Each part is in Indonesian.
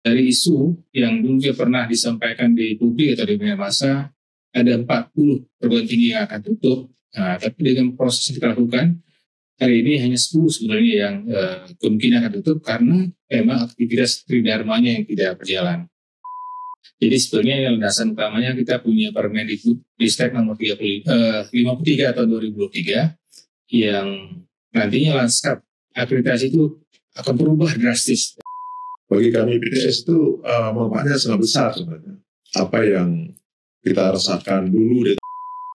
Dari isu yang dulu pernah disampaikan di publik atau di media massa, ada 40 perguruan tinggi yang akan tutup. Nah, tapi dengan proses yang kita lakukan, hari ini hanya 10 sebenarnya yang kemungkinan akan tutup karena memang aktivitas tridharmanya yang tidak berjalan. Jadi sebenarnya yang landasan utamanya kita punya Permendikbud nomor 53 tahun 2023 yang nantinya lanskap akreditasi itu akan berubah drastis. Bagi kami PTS itu manfaatnya sangat besar sebenarnya. Apa yang kita rasakan dulu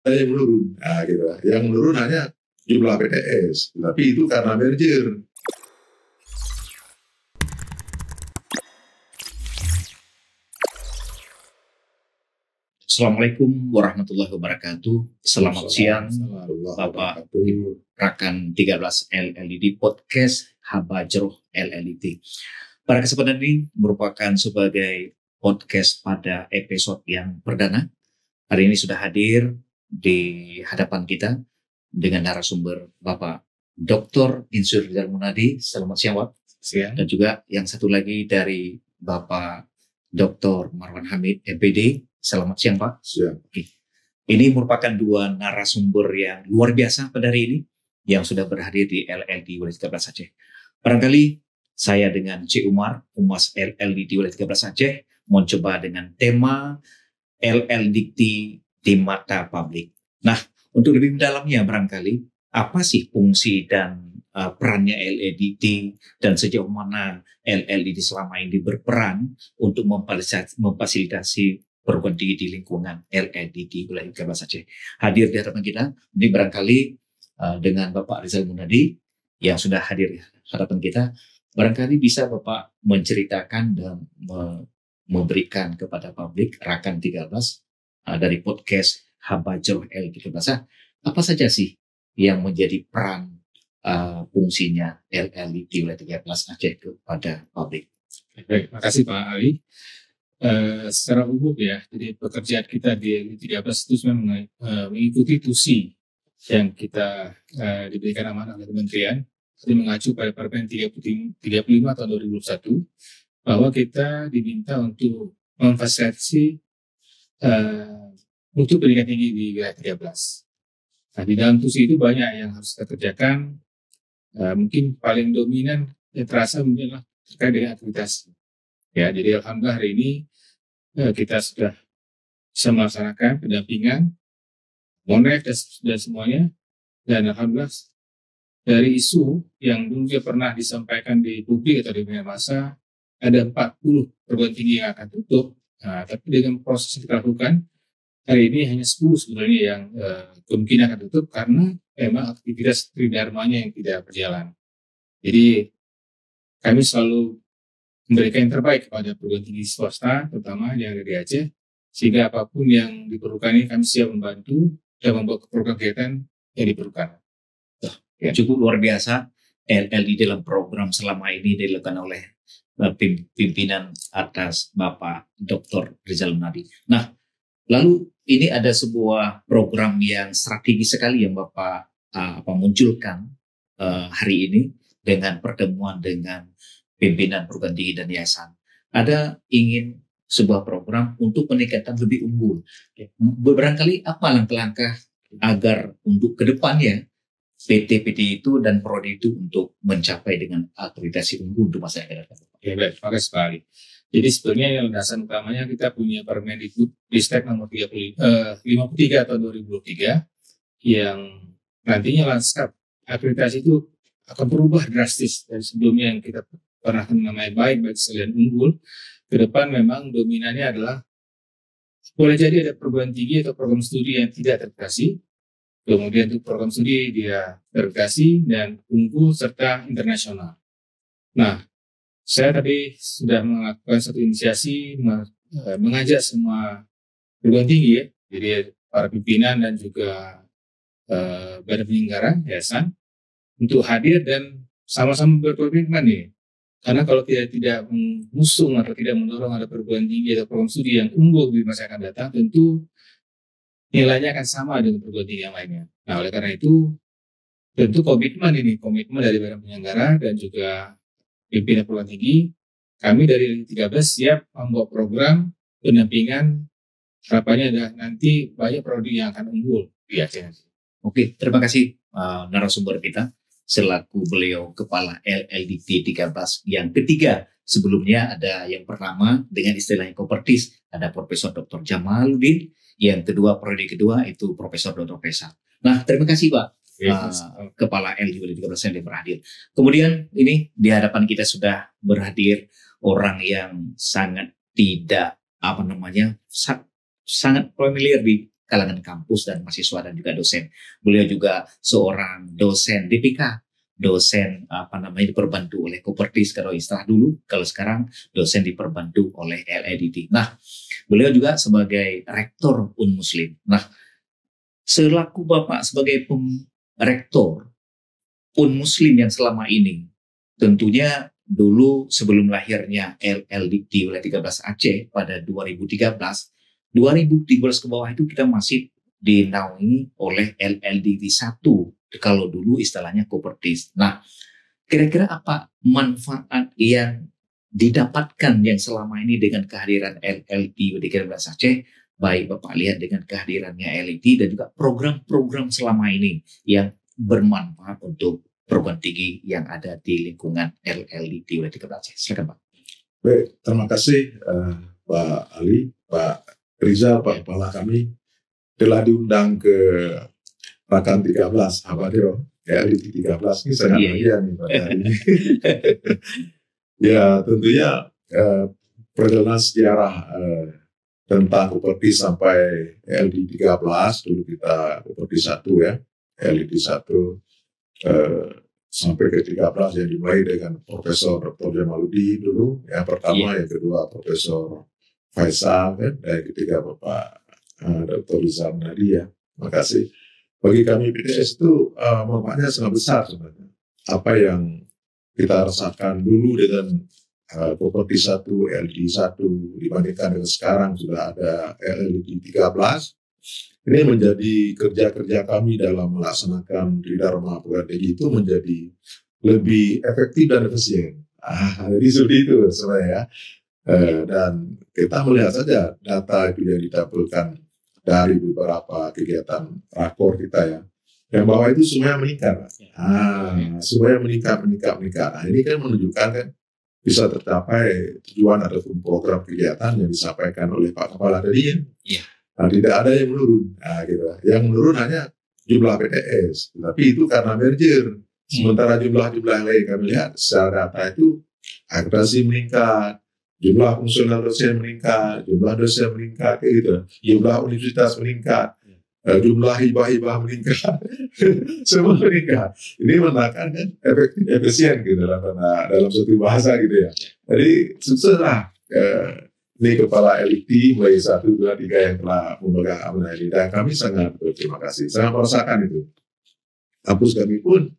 yang menurun, nah, gitu. Yang menurun hanya jumlah PTS, tapi itu karena merger. Assalamualaikum warahmatullahi wabarakatuh. Selamat siang Bapak Rakan 13 LLID Podcast Habajroh LLID. Pada kesempatan ini merupakan sebagai podcast pada episode yang perdana. Hari ini sudah hadir di hadapan kita dengan narasumber Bapak Dr. Insur Rizal Munadi. Selamat siang Pak. Siang. Dan juga yang satu lagi dari Bapak Dr. Marwan Hamid MPD. Selamat siang Pak. Siang. Ini merupakan dua narasumber yang luar biasa pada hari ini yang sudah berhadir di LLD Wilayah 13 Aceh. Barangkali saya dengan C. Umar, Humas LLD Wilayah 13 Aceh, mencoba dengan tema LLD di mata publik. Nah, untuk lebih mendalamnya barangkali, apa sih fungsi dan perannya LLD dan sejauh mana LLD selama ini berperan untuk memfasilitasi perguruan tinggi di lingkungan LLD di Wilayah 13 Aceh. Hadir di hadapan kita, ini barangkali dengan Bapak Rizal Munadi yang sudah hadir di hadapan kita, barangkali bisa Bapak menceritakan dan memberikan kepada publik Rakan 13 dari podcast Habajroh L13, apa saja sih yang menjadi peran fungsinya LLD di Wilayah 13 Aceh kepada publik. Baik, terima kasih Pak Ali. Secara umum ya, jadi pekerjaan kita di 13 itu memang mengikuti tusi yang kita diberikan amanah oleh Kementerian. Jadi mengacu pada Permen 35 tahun 2021 bahwa kita diminta untuk memfasilitasi untuk pendidikan tinggi di wilayah 13. Nah, di dalam tusi itu banyak yang harus kita kerjakan. Mungkin paling dominan yang terasa mungkin terkait dengan aktivitas. Ya, jadi alhamdulillah hari ini kita sudah bisa melaksanakan pendampingan, monek dan semuanya. Dan alhamdulillah dari isu yang dulu pernah disampaikan di publik atau di media massa, ada 40 perguruan tinggi yang akan tutup. Nah, tapi dengan proses yang kita lakukan, hari ini hanya 10 sebenarnya yang kemungkinan akan tutup karena memang aktivitas tridharmanya yang tidak berjalan. Jadi kami selalu memberikan yang terbaik kepada perguruan tinggi swasta, terutama yang ada di Aceh, sehingga apapun yang diperlukan ini kami siap membantu dan membuat program kegiatan yang diperlukan. Ya. Cukup luar biasa LLD dalam program selama ini dilakukan oleh pimpinan atas Bapak Dr. Rizal Munadi. Nah, lalu ini ada sebuah program yang strategis sekali yang Bapak munculkan hari ini dengan pertemuan dengan pimpinan perguruan tinggi dan yayasan. Ada ingin sebuah program untuk peningkatan lebih unggul. Barangkali apa langkah-langkah agar untuk kedepannya PT itu dan prodi itu untuk mencapai dengan akreditasi unggul untuk masa yang akan datang. Ya, baik, terima kasih sekali. Jadi sebenarnya yang landasan utamanya kita punya Permendikbud nomor 53 tahun 2023 yang nantinya lanskap akreditasi itu akan berubah drastis dari sebelumnya yang kita pernah namanya baik sekalian unggul. Ke depan memang dominannya adalah boleh jadi ada perguruan tinggi atau program studi yang tidak terakreditasi. Kemudian untuk program studi dia terakreditasi dan unggul serta internasional. Nah, saya tadi sudah melakukan satu inisiasi mengajak semua perguruan tinggi ya, jadi para pimpinan dan juga badan penyelenggara yayasan untuk hadir dan sama-sama berkomitmen nih. Karena kalau tidak mengusung atau tidak mendorong ada perguruan tinggi atau program studi yang unggul di masa akan datang, tentu nilainya akan sama dengan perguruan tinggi yang lainnya. Nah, oleh karena itu, tentu komitmen dari badan penyelenggara dan juga pimpinan perguruan tinggi, kami dari 13 siap membawa program pendampingan. Harapannya adalah nanti banyak prodi yang akan unggul di Aceh. Oke, terima kasih narasumber kita selaku beliau Kepala LLDT 13 yang ketiga. Sebelumnya ada yang pertama dengan istilahnya Kopertis, ada Profesor Dr. Jamaluddin, yang kedua prodi kedua itu Profesor Dr. Faisal. Nah, terima kasih Pak Kepala LLDT 13 yang berhadir. Kemudian ini di hadapan kita sudah berhadir orang yang sangat tidak sangat familiar di kalangan kampus dan mahasiswa dan juga dosen. Beliau juga seorang dosen DPK, dosen diperbantu oleh Kopertis kalau istilah dulu, kalau sekarang dosen diperbantu oleh LLDT. Nah, beliau juga sebagai rektor Muslim. Nah, selaku Bapak sebagai rektor Muslim yang selama ini, tentunya dulu sebelum lahirnya LLDT wilayah 13 Aceh pada 2013 ke bawah itu kita masih dinaungi oleh LLDT 1, kalau dulu istilahnya Kopertis. Nah, kira-kira apa manfaat yang didapatkan yang selama ini dengan kehadiran LLDT 13 Aceh, baik Bapak lihat dengan kehadirannya LLDT dan juga program-program selama ini yang bermanfaat untuk perguruan tinggi yang ada di lingkungan LLDT 13 Aceh. Silakan Pak. Baik, terima kasih Pak Ali, Pak Rizal, Pak Kepala kami telah diundang ke Rakan 13 Habadiro LLDT 13 ini sangat bahagia nih pada hari ini. Ya, tentunya perjalanan sejarah tentang Kopertis sampai LLDT 13, dulu kita Kopertis 1 ya, LLDT 1 sampai ke 13 yang dimulai dengan Profesor Dr. Jamaluddin dulu, yang pertama, yang kedua Profesor Faisal, dan yang ketiga Bapak Dr. Rizal Nadia. Terima kasih. Bagi kami PTS itu manfaatnya sangat besar sebenarnya. Apa yang kita rasakan dulu dengan Kopertis 1, LLDT 1 dibandingkan dengan sekarang sudah ada LLDT 13. Ini menjadi kerja-kerja kami dalam melaksanakan Tridharma Perguruan Tinggi itu menjadi lebih efektif dan efisien. Jadi seperti itu sebenarnya. Dan kita melihat saja data itu yang ditampilkan dari beberapa kegiatan rakor kita ya, yang bawah itu semuanya meningkat. Semuanya meningkat. Nah, ini kan menunjukkan kan bisa tercapai tujuan ataupun program kegiatan yang disampaikan oleh Pak Kepala tadi ya. Nah, tidak ada yang menurun. Nah, gitu. Yang menurun hanya jumlah PTS, tapi itu karena merger. Sementara jumlah-jumlah yang lain kami lihat secara data itu akreditasi meningkat, jumlah fungsional dosen meningkat, jumlah dosen meningkat, kayak gitu. Jumlah universitas meningkat, jumlah hibah-hibah meningkat, semua meningkat. Ini menandakan kan efektif efisien gitu dalam suatu bahasa gitu ya. Jadi sukseslah ini Kepala LLDT mulai 1, 2, 3 yang telah memegang amanah ini, dan kami sangat berterima kasih, sangat merasakan itu. Kampus kami pun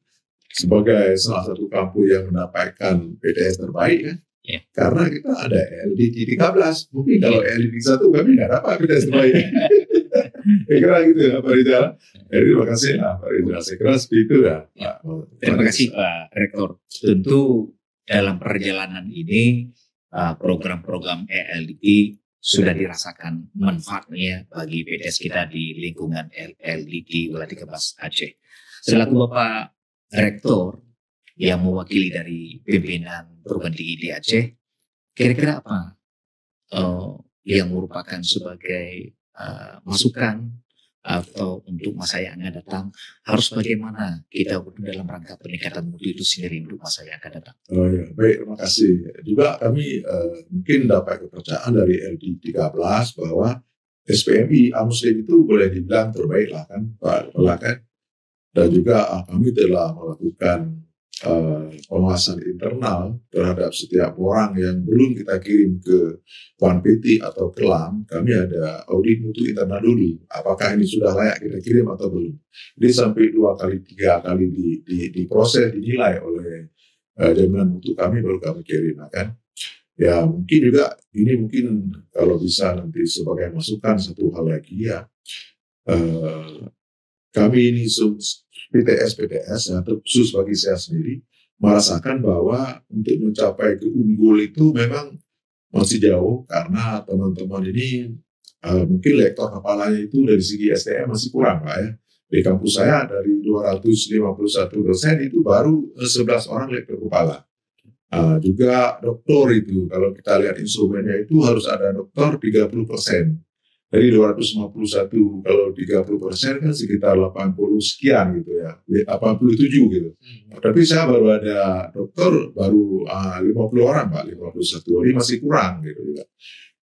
sebagai salah satu kampus yang mendapatkan PTS terbaik kan. Karena kita ada LLDT 13. Mungkin kalau LLDT 1 kami nggak dapat PTS terbaik. Kira gitu ya Pak Rizal. Jadi terima kasih Pak Rizal. Saya kira seperti itu ya. Terima kasih Pak Rektor. Tentu dalam perjalanan ini program-program LLDT sudah dirasakan manfaatnya bagi PTS kita di lingkungan LLDT wilayah 13 Aceh. Selaku Bapak Rektor yang mewakili dari pimpinan perguruan tinggi di Aceh, kira-kira apa yang merupakan sebagai masukan atau untuk masa yang akan datang, harus bagaimana kita dalam rangka peningkatan mutu itu sendiri untuk masa yang akan datang? Oh ya, baik, terima kasih. Juga kami mungkin dapat kepercayaan dari LLDT 13 bahwa SPMI Muslim itu boleh dibilang terbaik lah kan Pak Kepala kan. Dan juga kami telah melakukan pengawasan internal terhadap setiap orang yang belum kita kirim ke Puan PT atau ke LAM. Kami ada audit mutu internal dulu, apakah ini sudah layak kita kirim atau belum. Jadi sampai 2 kali 3 kali diproses, dinilai oleh jaminan mutu kami baru kami kirim kan. Ya mungkin juga ini mungkin kalau bisa nanti sebagai masukan satu hal lagi ya, kami ini PTS ya, khusus bagi saya sendiri, merasakan bahwa untuk mencapai keunggul itu memang masih jauh karena teman-teman ini mungkin lektor kepalanya itu dari segi SDM masih kurang Pak ya. Di kampus saya dari 251 dosen itu baru 11 orang lektor kepala. Juga doktor itu, kalau kita lihat instrumennya itu harus ada doktor 30%. Dari 251, kalau 30% kan sekitar 80 sekian gitu ya, 87 gitu. Tapi saya baru ada dokter baru 50 orang Pak, 51, ini masih kurang gitu ya.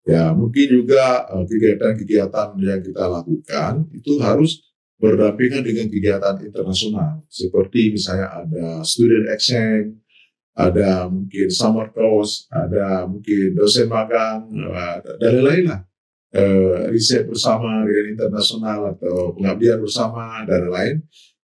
Ya mungkin juga kegiatan-kegiatan yang kita lakukan itu harus berdampingan dengan kegiatan internasional. Seperti misalnya ada student exchange, ada mungkin summer course, ada mungkin dosen magang, dan lain-lain lah. Riset bersama dengan internasional atau pengabdian bersama dan lain,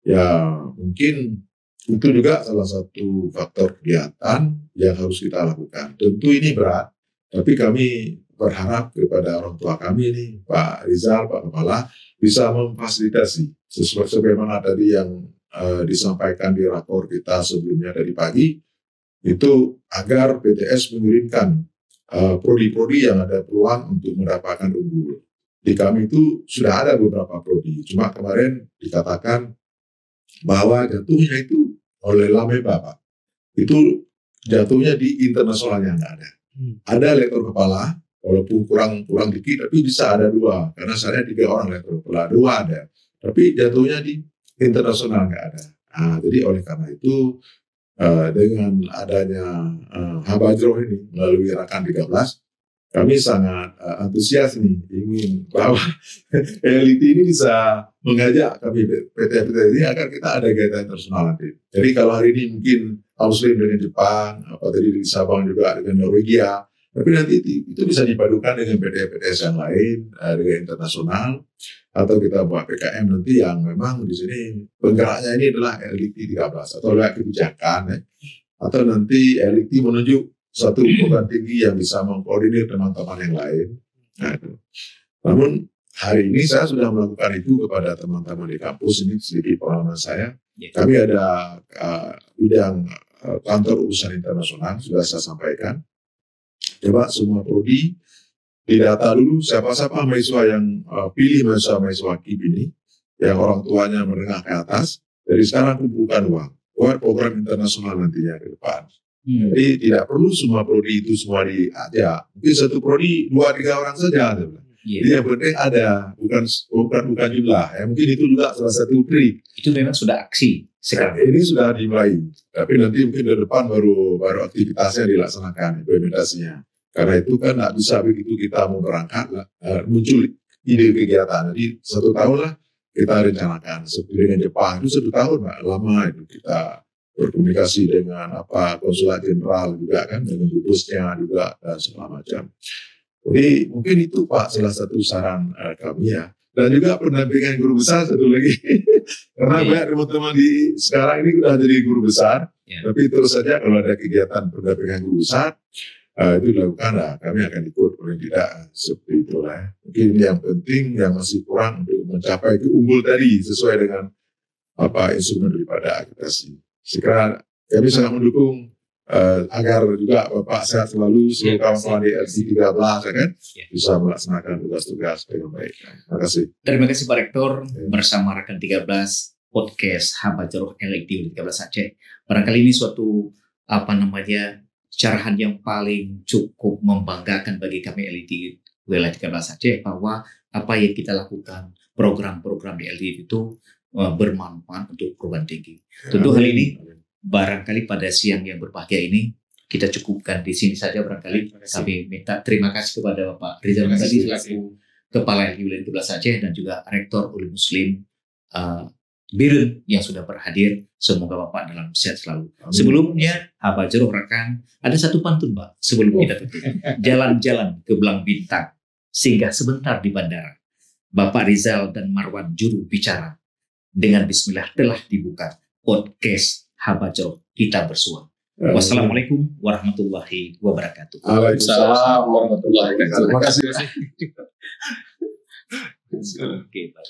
ya mungkin itu juga salah satu faktor kegiatan yang harus kita lakukan. Tentu ini berat, tapi kami berharap kepada orang tua kami ini, Pak Rizal, Pak Kepala, bisa memfasilitasi sebagaimana tadi yang disampaikan di rakor kita sebelumnya dari pagi, itu agar PTS mengirimkan prodi-prodi yang ada peluang untuk mendapatkan unggul. Di kami itu sudah ada beberapa prodi, cuma kemarin dikatakan bahwa jatuhnya itu oleh Lameba Pak. Itu jatuhnya di internasionalnya nggak ada. Ada lektor kepala, walaupun kurang dikit, tapi bisa ada 2. Karena saya 3 orang lektor kepala, 2 ada. Tapi jatuhnya di internasional nggak ada. Jadi oleh karena itu, dengan adanya Habajroh ini melalui Rakan 13, kami sangat antusias nih ingin bahwa LIT ini bisa mengajak kami PT ini agar kita ada kegiatan internasional nanti. Jadi kalau hari ini mungkin Muslim dengan Jepang, apa tadi di Sabang juga dengan Norwegia, tapi nanti itu bisa dipadukan dengan PT-PTS yang lain, dengan internasional, atau kita buat PKM nanti yang memang di sini penggeraknya ini adalah LIT 13 atau lewat kebijakan ya. Atau nanti LIT menunjuk satu program tinggi yang bisa mengkoordinir teman-teman yang lain. Namun hari ini saya sudah melakukan itu kepada teman-teman di kampus ini, sedikit pengalaman saya. Kami ada bidang kantor urusan internasional, sudah saya sampaikan. Coba semua prodi didata dulu siapa-siapa mahasiswa yang pilih mahasiswa KIP ini, yang orang tuanya menengah ke atas. Dari sekarang kumpulkan uang buat program internasional nantinya ke depan. Jadi tidak perlu semua prodi itu semua diajak. Mungkin satu prodi 2-3 orang saja. Jadi yang penting ada, bukan jumlah. Ya, mungkin itu juga salah satu trik. Itu memang sudah aksi sekarang. Ini sudah dimulai, tapi nanti mungkin ke depan baru aktivitasnya dilaksanakan, implementasinya. Karena itu kan nggak bisa begitu kita mau berangkat, muncul ide kegiatan. Jadi 1 tahun lah kita rencanakan. Seperti dengan Jepang itu 1 tahun Pak, lama itu kita berkomunikasi dengan konsulat jenderal juga kan, dengan dubesnya juga dan segala macam. Jadi mungkin itu Pak salah satu saran kami ya. Dan juga pendampingan guru besar satu lagi. Karena banyak teman-teman di sekarang ini sudah jadi guru besar. Tapi terus saja kalau ada kegiatan pendampingan guru besar, itu dilakukan lah. Kami akan ikut, paling tidak seperti itulah. Mungkin yang penting yang masih kurang untuk mencapai keunggul tadi sesuai dengan instrumen daripada akreditasi. Sekarang kami sangat mendukung agar juga Bapak sehat selalu, seluruh kawan-kawan di LC 13 ya kan, bisa melaksanakan tugas-tugas dengan baik. Terima kasih. Terima kasih Pak Rektor bersama Rakan 13 podcast Habajroh LIT 13 Aceh. Barangkali ini suatu carahan yang paling cukup membanggakan bagi kami LIT wilayah 13 Aceh, bahwa apa yang kita lakukan, program-program di LIT itu bermanfaat untuk perguruan tinggi. Tentu hal ini barangkali pada siang yang berbahagia ini kita cukupkan di sini saja. Barangkali kami minta terima kasih kepada Bapak Rizal tadi selaku Kepala LIT wilayah 13 Aceh dan juga Rektor Ulim Muslim Birun yang sudah berhadir. Semoga Bapak dalam sehat selalu. Sebelumnya Habajroh Rakan ada satu pantun Pak sebelum kita tutup. Jalan-jalan ke Belang Bintang, singgah sebentar di bandara. Bapak Rizal dan Marwan juru bicara. Dengan bismillah telah dibuka podcast Habajroh kita bersua. Wassalamualaikum warahmatullahi wabarakatuh. Waalaikumsalam warahmatullahi wabarakatuh. Terima kasih. Oke, Pak.